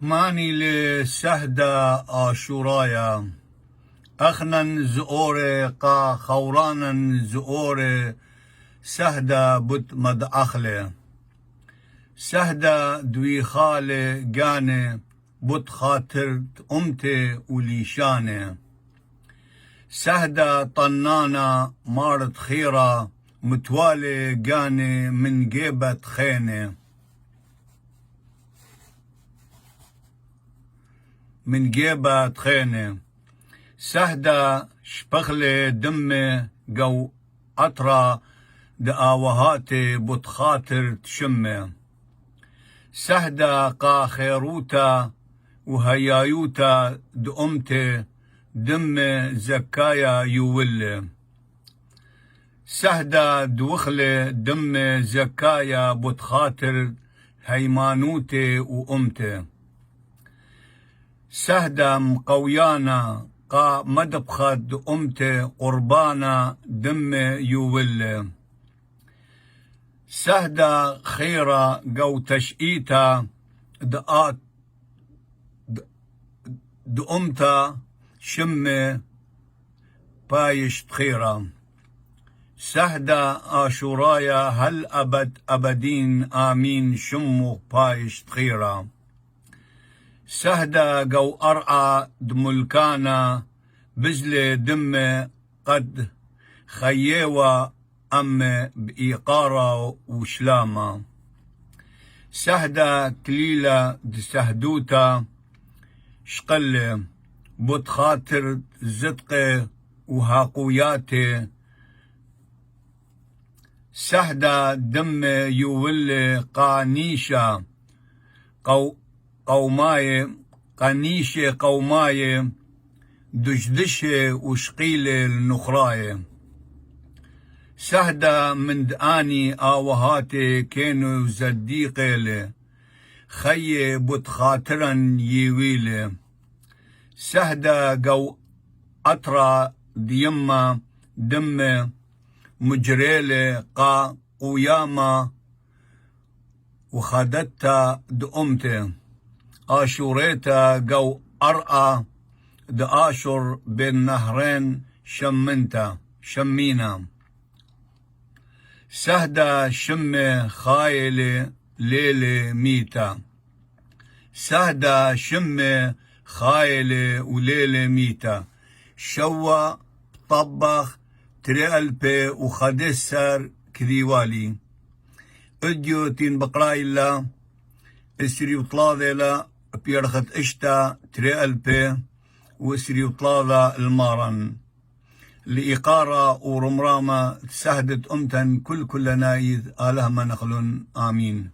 ماني لسهدة آشورايا أخنا زؤوري قا خورانا زؤوري سهدة بت مد أخلي سهدة دوي خالي جاني بت خاطرت أمتي وليشاني سهدة طنانة مارت خيرة متوالي جاني من جيبة خيني من جيبة خيني سهدة شبخلي دمي جو أطرى دآوهاتي بتخاطر تشمي سهدة قا خيروتا وهيايوتا دأمتي دمي زكايا يولي سهدة دوخلي دمي زكايا بتخاطر هيمانوتي وأمتي سهدة مقويانا قا مدبخد أمتي قربانا دمي يولي سهدة خيرة جو تشئيتا دقات دأمتا شمي بايش خيرة سهدة آشورايا هل أبد أبدين آمين شمو بايش خيرة سهدة جو أرعى دملكانا بزلي دمي قد خيوة أمي بإيقارة وشلامة سهدة كليلة دسهدوتا شقلي بتخاطر زدقي وهاقوياتي سهدة دمي يولي قانيشة قوماي قنيشة قوماي دشدشة وشقيلة النخراية سهدة من دآني آوهاتي كينو زديقي لي خي بتخاطرا يويلي سهدة جو أطرى ديما دمي مجريلي قا قياما وخدتا دأمتي آشوريتا جو أرأى دآشر بين نهرين شمينا سهدة شمي خايلي ليلي ميتا سهدة شمي خايلي وليلي ميتا شوا طبخ تريالبي وخدسر كذيوالي اديو تين بقراي الله اسري وطلاذي لا بيرخت اشتا تريالبي واسري وطلاذا المارن لإقارة ورمرامة سهدت أمتا كل نايذ آله ما نخلن آمين